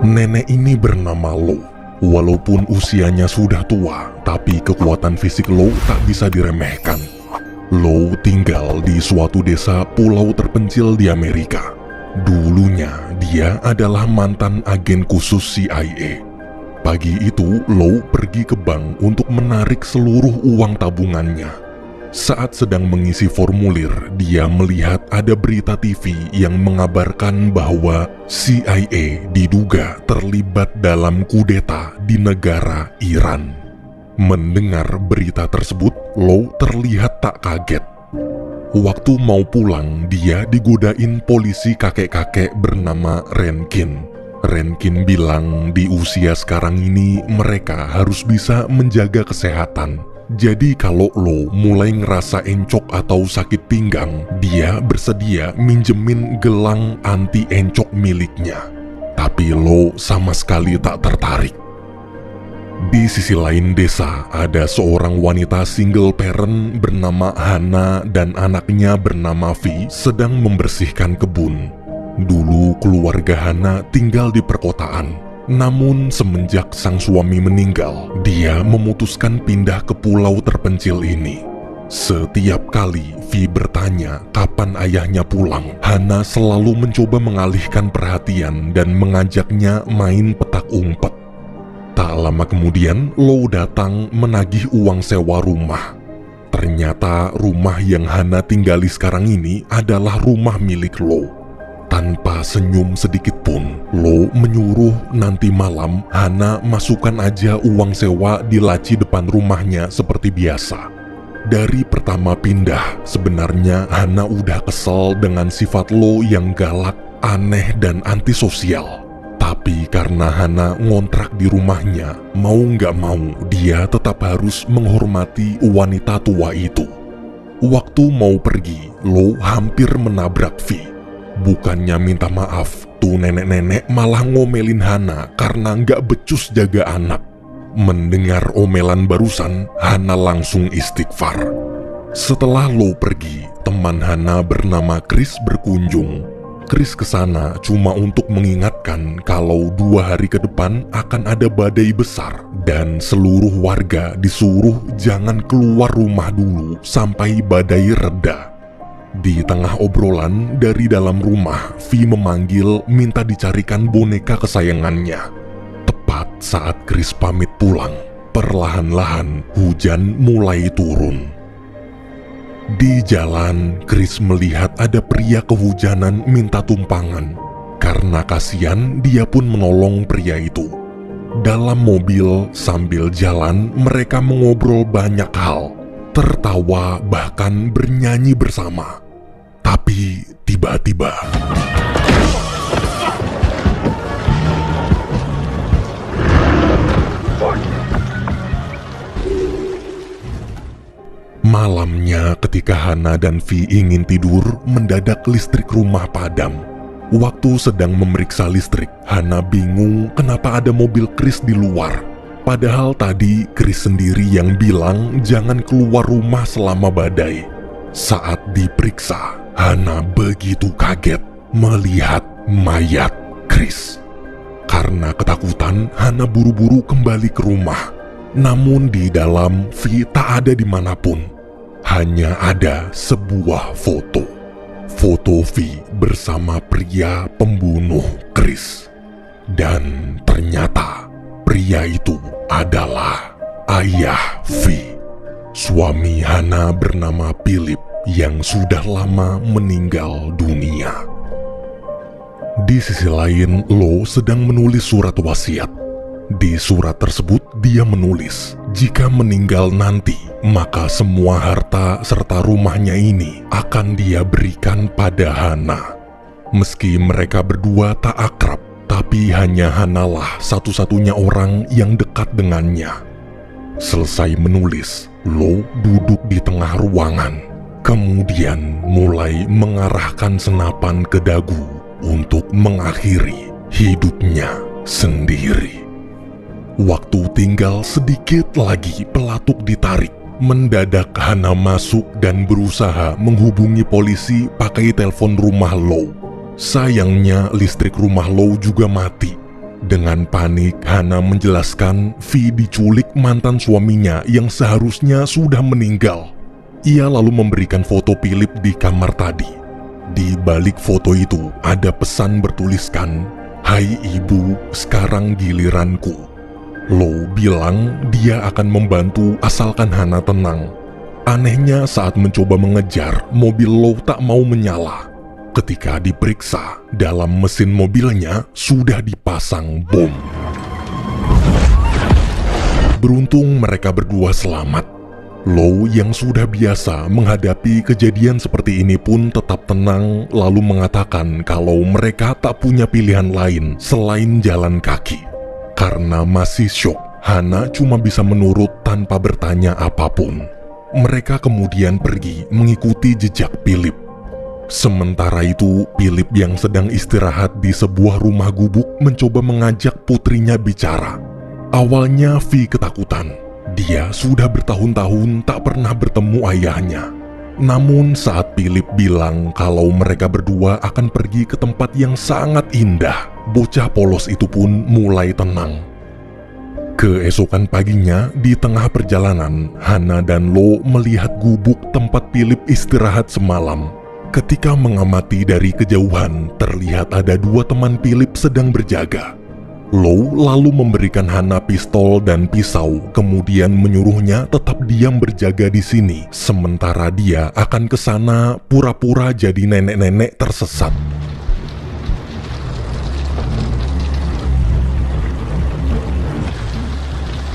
Nenek ini bernama Lo. Walaupun usianya sudah tua, tapi kekuatan fisik Lo tak bisa diremehkan. Lo tinggal di suatu desa pulau terpencil di Amerika. Dulunya, dia adalah mantan agen khusus CIA. Pagi itu, Lo pergi ke bank untuk menarik seluruh uang tabungannya. Saat sedang mengisi formulir, dia melihat ada berita TV yang mengabarkan bahwa CIA diduga terlibat dalam kudeta di negara Iran. Mendengar berita tersebut, Lo terlihat tak kaget. Waktu mau pulang, dia digodain polisi kakek-kakek bernama Rankin. Rankin bilang di usia sekarang ini mereka harus bisa menjaga kesehatan. Jadi kalau Lo mulai ngerasa encok atau sakit pinggang, dia bersedia minjemin gelang anti encok miliknya. Tapi Lo sama sekali tak tertarik. Di sisi lain desa, ada seorang wanita single parent bernama Hana dan anaknya bernama Vi sedang membersihkan kebun. Dulu keluarga Hana tinggal di perkotaan. Namun semenjak sang suami meninggal, dia memutuskan pindah ke pulau terpencil ini. Setiap kali Vi bertanya kapan ayahnya pulang, Hana selalu mencoba mengalihkan perhatian dan mengajaknya main petak umpet. Tak lama kemudian, Lo datang menagih uang sewa rumah. Ternyata rumah yang Hana tinggali sekarang ini adalah rumah milik Lo. Tanpa senyum sedikit pun, Lo menyuruh nanti malam Hana masukkan aja uang sewa di laci depan rumahnya seperti biasa. Dari pertama pindah, sebenarnya Hana udah kesel dengan sifat Lo yang galak, aneh, dan antisosial. Tapi karena Hana ngontrak di rumahnya, mau nggak mau dia tetap harus menghormati wanita tua itu. Waktu mau pergi, Lo hampir menabrak Vi. Bukannya minta maaf, tuh nenek-nenek malah ngomelin Hana karena nggak becus jaga anak. Mendengar omelan barusan, Hana langsung istighfar. Setelah Lo pergi, teman Hana bernama Chris berkunjung. Chris kesana cuma untuk mengingatkan kalau 2 hari ke depan akan ada badai besar dan seluruh warga disuruh jangan keluar rumah dulu sampai badai reda. Di tengah obrolan, dari dalam rumah, Vi memanggil minta dicarikan boneka kesayangannya. Tepat saat Chris pamit pulang, perlahan-lahan hujan mulai turun. Di jalan, Chris melihat ada pria kehujanan minta tumpangan. Karena kasihan, dia pun menolong pria itu. Dalam mobil, sambil jalan, mereka mengobrol banyak hal. Tertawa, bahkan bernyanyi bersama. Tapi tiba-tiba malamnya ketika Hana dan Vi ingin tidur, mendadak listrik rumah padam. Waktu sedang memeriksa listrik, Hana bingung kenapa ada mobil Chris di luar. Padahal tadi Chris sendiri yang bilang jangan keluar rumah selama badai. Saat diperiksa, Hana begitu kaget melihat mayat Chris. Karena ketakutan, Hana buru-buru kembali ke rumah. Namun di dalam, Vi tak ada dimanapun. Hanya ada sebuah foto. Foto Vi bersama pria pembunuh Chris. Dan ternyata pria itu adalah ayah Vi. Suami Hana bernama Philip yang sudah lama meninggal dunia. Di sisi lain, Lo sedang menulis surat wasiat. Di surat tersebut dia menulis, jika meninggal nanti, maka semua harta serta rumahnya ini akan dia berikan pada Hana. Meski mereka berdua tak akrab, tapi Tapi hanya Hanalah satu-satunya orang yang dekat dengannya. Selesai menulis, Lo duduk di tengah ruangan. Kemudian mulai mengarahkan senapan ke dagu untuk mengakhiri hidupnya sendiri. Waktu tinggal sedikit lagi pelatuk ditarik. Mendadak Hana masuk dan berusaha menghubungi polisi pakai telepon rumah Lo. Sayangnya listrik rumah Lo juga mati. Dengan panik, Hana menjelaskan V diculik mantan suaminya yang seharusnya sudah meninggal. Ia lalu memberikan foto Philip di kamar tadi. Di balik foto itu ada pesan bertuliskan, "Hai ibu, sekarang giliranku." Lo bilang dia akan membantu asalkan Hana tenang. Anehnya saat mencoba mengejar, mobil Lo tak mau menyala. Ketika diperiksa, dalam mesin mobilnya sudah dipasang bom. Beruntung mereka berdua selamat. Lo yang sudah biasa menghadapi kejadian seperti ini pun tetap tenang lalu mengatakan kalau mereka tak punya pilihan lain selain jalan kaki. Karena masih syok, Hana cuma bisa menurut tanpa bertanya apapun. Mereka kemudian pergi mengikuti jejak Philip. Sementara itu, Philip yang sedang istirahat di sebuah rumah gubuk mencoba mengajak putrinya bicara. Awalnya V ketakutan. Dia sudah bertahun-tahun tak pernah bertemu ayahnya. Namun saat Philip bilang kalau mereka berdua akan pergi ke tempat yang sangat indah, bocah polos itu pun mulai tenang. Keesokan paginya, di tengah perjalanan, Hana dan Lo melihat gubuk tempat Philip istirahat semalam. Ketika mengamati dari kejauhan, terlihat ada dua teman Philip sedang berjaga. Lo lalu memberikan Hana pistol dan pisau, kemudian menyuruhnya tetap diam berjaga di sini, sementara dia akan ke sana pura-pura jadi nenek-nenek tersesat.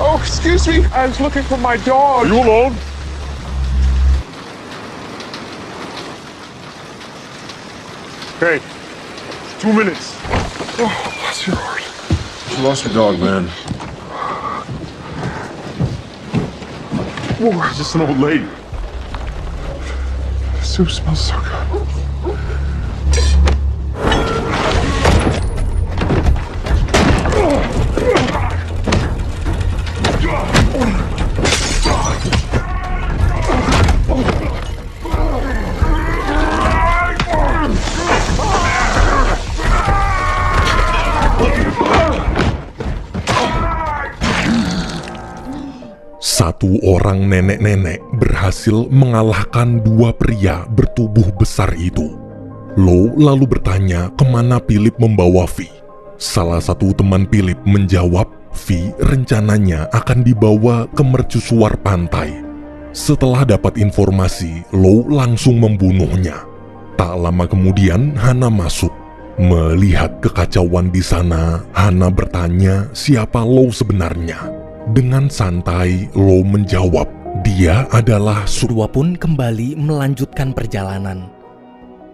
Oh, excuse me. I was looking for my dog. Are you alone? Okay. 2 minutes. Oh, bless your heart. You lost your dog, man. Whoa, It's just an old lady. the soup smells so good. Satu orang nenek-nenek berhasil mengalahkan dua pria bertubuh besar itu. Lo lalu bertanya kemana Philip membawa V. Salah satu teman Philip menjawab V rencananya akan dibawa ke mercusuar pantai. Setelah dapat informasi, Lo langsung membunuhnya. Tak lama kemudian Hana masuk. Melihat kekacauan di sana, Hana bertanya siapa Lo sebenarnya. Dengan santai, Lo menjawab, dia adalah Kedua pun kembali melanjutkan perjalanan.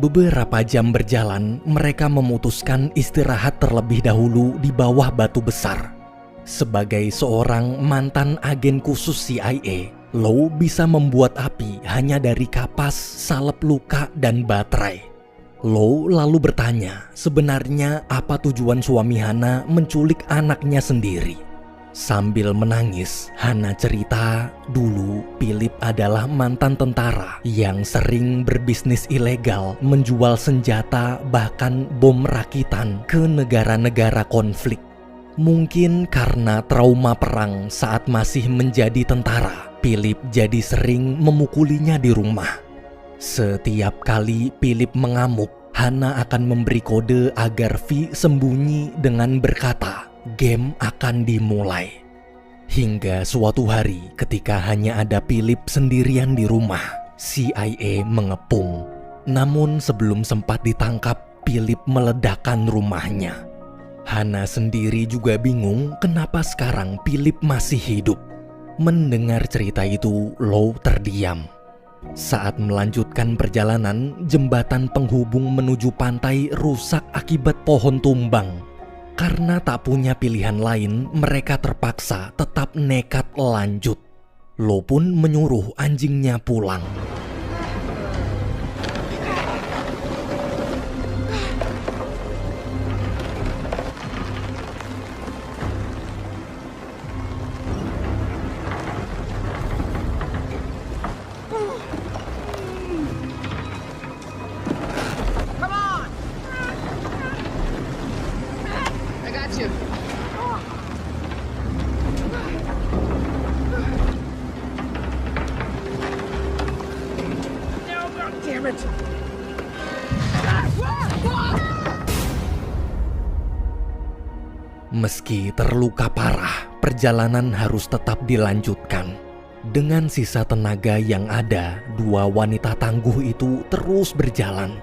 Beberapa jam berjalan, mereka memutuskan istirahat terlebih dahulu di bawah batu besar. Sebagai seorang mantan agen khusus CIA, Lo bisa membuat api hanya dari kapas, salep luka, dan baterai. Lo lalu bertanya, sebenarnya apa tujuan suami Hana menculik anaknya sendiri? Sambil menangis, Hana cerita dulu Philip adalah mantan tentara yang sering berbisnis ilegal menjual senjata bahkan bom rakitan ke negara-negara konflik. Mungkin karena trauma perang saat masih menjadi tentara, Philip jadi sering memukulinya di rumah. Setiap kali Philip mengamuk, Hana akan memberi kode agar V sembunyi dengan berkata, game akan dimulai. Hingga suatu hari ketika hanya ada Philip sendirian di rumah, CIA mengepung. Namun sebelum sempat ditangkap, Philip meledakkan rumahnya. Hana sendiri juga bingung kenapa sekarang Philip masih hidup. Mendengar cerita itu, Lo terdiam. Saat melanjutkan perjalanan, jembatan penghubung menuju pantai rusak akibat pohon tumbang. Karena tak punya pilihan lain, mereka terpaksa tetap nekat lanjut. Lo pun menyuruh anjingnya pulang. Meski terluka parah, perjalanan harus tetap dilanjutkan. Dengan sisa tenaga yang ada, dua wanita tangguh itu terus berjalan.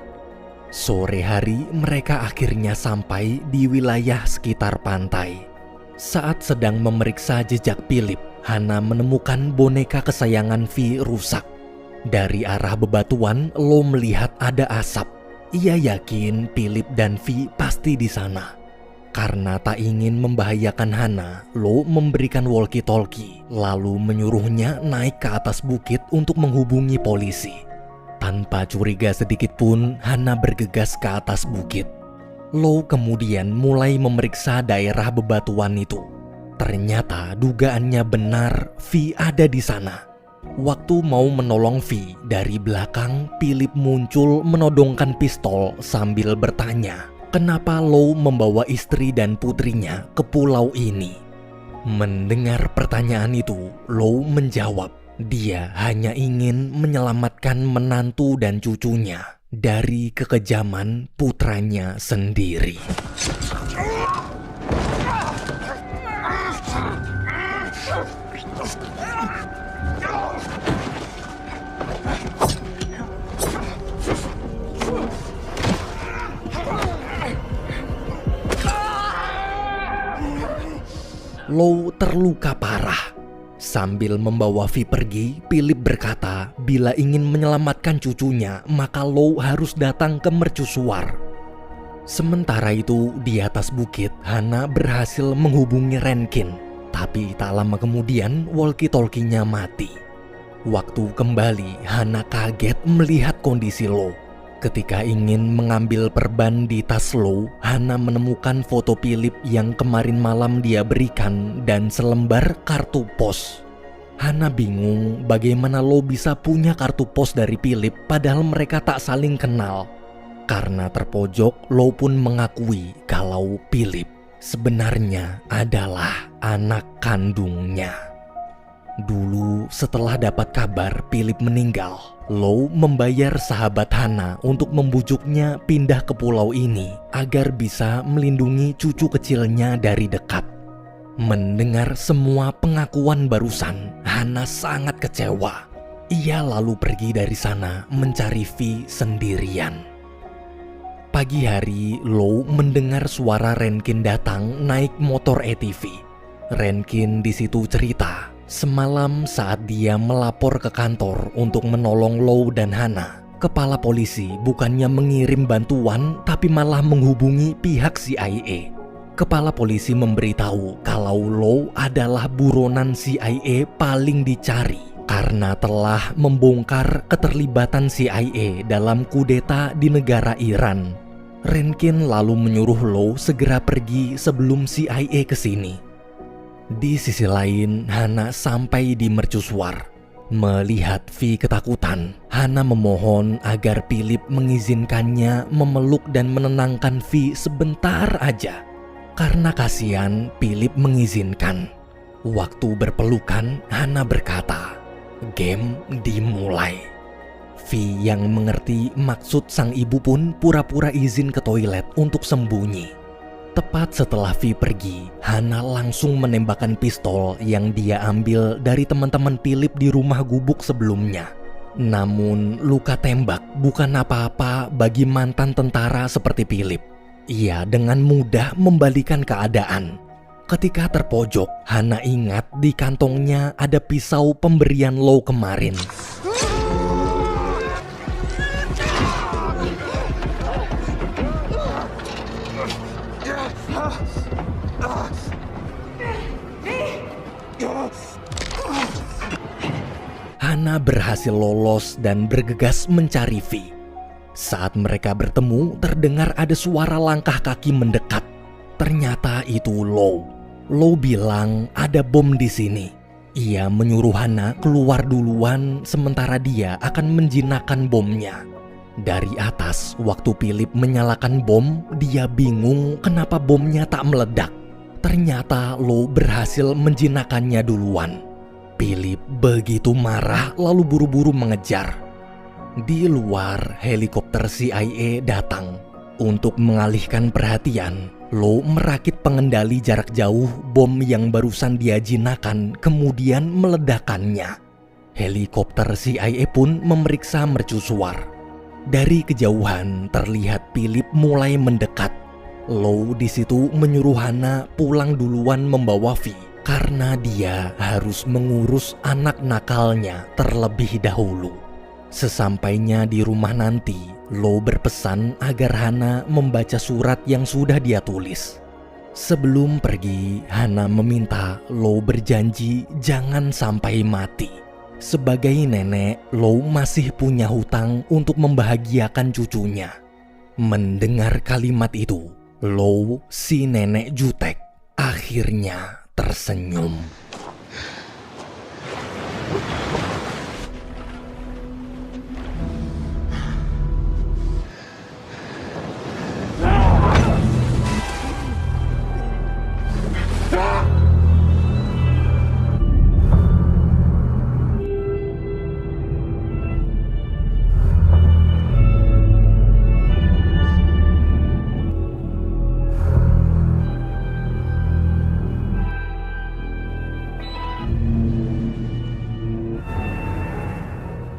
Sore hari, mereka akhirnya sampai di wilayah sekitar pantai. Saat sedang memeriksa jejak Philip, Hana menemukan boneka kesayangan Vi rusak. Dari arah bebatuan, Lo melihat ada asap. Ia yakin Philip dan Vi pasti di sana. Karena tak ingin membahayakan Hana, Lo memberikan walkie-talkie, lalu menyuruhnya naik ke atas bukit untuk menghubungi polisi. Tanpa curiga sedikit pun, Hana bergegas ke atas bukit. Lo kemudian mulai memeriksa daerah bebatuan itu. Ternyata dugaannya benar, Vi ada di sana. Waktu mau menolong Vi, dari belakang Philip muncul menodongkan pistol sambil bertanya, kenapa Lo membawa istri dan putrinya ke pulau ini? Mendengar pertanyaan itu, Lo menjawab, dia hanya ingin menyelamatkan menantu dan cucunya dari kekejaman putranya sendiri. Lo terluka parah. Sambil membawa Vi pergi, Philip berkata bila ingin menyelamatkan cucunya, maka Lo harus datang ke mercusuar. Sementara itu, di atas bukit, Hana berhasil menghubungi Rankin. Tapi tak lama kemudian, walkie-talkie-nya mati. Waktu kembali, Hana kaget melihat kondisi Lo. Ketika ingin mengambil perban di tas Lo, Hana menemukan foto Philip yang kemarin malam dia berikan dan selembar kartu pos. Hana bingung bagaimana Lo bisa punya kartu pos dari Philip padahal mereka tak saling kenal. Karena terpojok, Lo pun mengakui kalau Philip sebenarnya adalah anak kandungnya. Dulu setelah dapat kabar Philip meninggal, Lo membayar sahabat Hana untuk membujuknya pindah ke pulau ini agar bisa melindungi cucu kecilnya dari dekat. Mendengar semua pengakuan barusan, Hana sangat kecewa. Ia lalu pergi dari sana mencari Vi sendirian. Pagi hari, Lo mendengar suara Rankin datang naik motor ATV. Rankin di situ cerita, semalam saat dia melapor ke kantor untuk menolong Lo dan Hana, kepala polisi bukannya mengirim bantuan tapi malah menghubungi pihak CIA. Kepala polisi memberitahu kalau Lo adalah buronan CIA paling dicari karena telah membongkar keterlibatan CIA dalam kudeta di negara Iran. Rankin lalu menyuruh Lo segera pergi sebelum CIA kesini. Di sisi lain, Hana sampai di mercusuar. Melihat Vi ketakutan, Hana memohon agar Philip mengizinkannya memeluk dan menenangkan Vi sebentar aja. Karena kasihan, Philip mengizinkan. Waktu berpelukan, Hana berkata, game dimulai. Vi yang mengerti maksud sang ibu pun pura-pura izin ke toilet untuk sembunyi. Tepat setelah Vi pergi, Hana langsung menembakkan pistol yang dia ambil dari teman-teman Philip di rumah gubuk sebelumnya. Namun luka tembak bukan apa-apa bagi mantan tentara seperti Philip. Ia dengan mudah membalikan keadaan. Ketika terpojok, Hana ingat di kantongnya ada pisau pemberian Lo kemarin. Hana berhasil lolos dan bergegas mencari Vi. Saat mereka bertemu, terdengar ada suara langkah kaki mendekat. Ternyata itu Lo. Lo bilang ada bom di sini. Ia menyuruh Hana keluar duluan sementara dia akan menjinakkan bomnya. Dari atas, waktu Philip menyalakan bom, dia bingung kenapa bomnya tak meledak. Ternyata Lo berhasil menjinakkannya duluan. Philip begitu marah lalu buru-buru mengejar. Di luar, helikopter CIA datang. Untuk mengalihkan perhatian, Lo merakit pengendali jarak jauh bom yang barusan dia jinakan, kemudian meledakkannya. Helikopter CIA pun memeriksa mercusuar. Dari kejauhan terlihat Philip mulai mendekat. Lo di situ menyuruh Hana pulang duluan membawa Vi karena dia harus mengurus anak nakalnya terlebih dahulu. Sesampainya di rumah nanti, Lo berpesan agar Hana membaca surat yang sudah dia tulis. Sebelum pergi, Hana meminta Lo berjanji jangan sampai mati. Sebagai nenek, Lo masih punya hutang untuk membahagiakan cucunya. Mendengar kalimat itu, Lo, si nenek jutek, akhirnya tersenyum.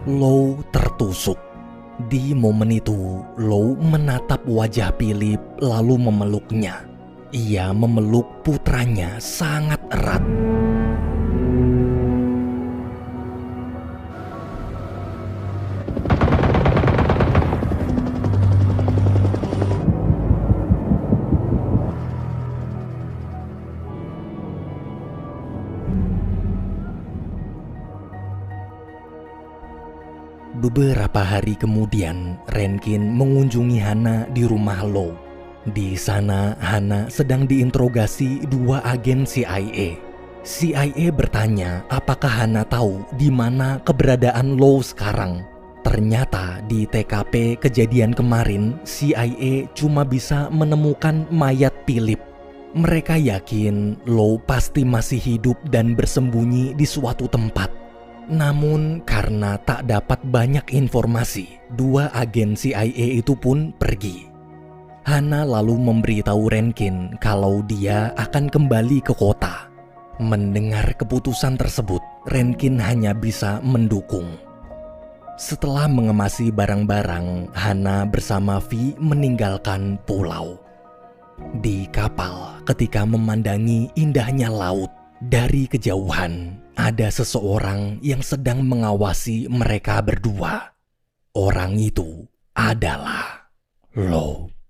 Lo tertusuk. Di momen itu, Lo menatap wajah Philip lalu memeluknya. Ia memeluk putranya sangat erat. Beberapa hari kemudian, Rankin mengunjungi Hana di rumah Lo. Di sana, Hana sedang diinterogasi dua agen CIA. CIA bertanya apakah Hana tahu di mana keberadaan Lo sekarang. Ternyata di TKP kejadian kemarin, CIA cuma bisa menemukan mayat Philip. Mereka yakin Lo pasti masih hidup dan bersembunyi di suatu tempat. Namun karena tak dapat banyak informasi, dua agen CIA itu pun pergi. Hana lalu memberitahu Rankin kalau dia akan kembali ke kota. Mendengar keputusan tersebut, Rankin hanya bisa mendukung. Setelah mengemasi barang-barang, Hana bersama Vi meninggalkan pulau. Di kapal, ketika memandangi indahnya laut, dari kejauhan ada seseorang yang sedang mengawasi mereka berdua. Orang itu adalah Lo.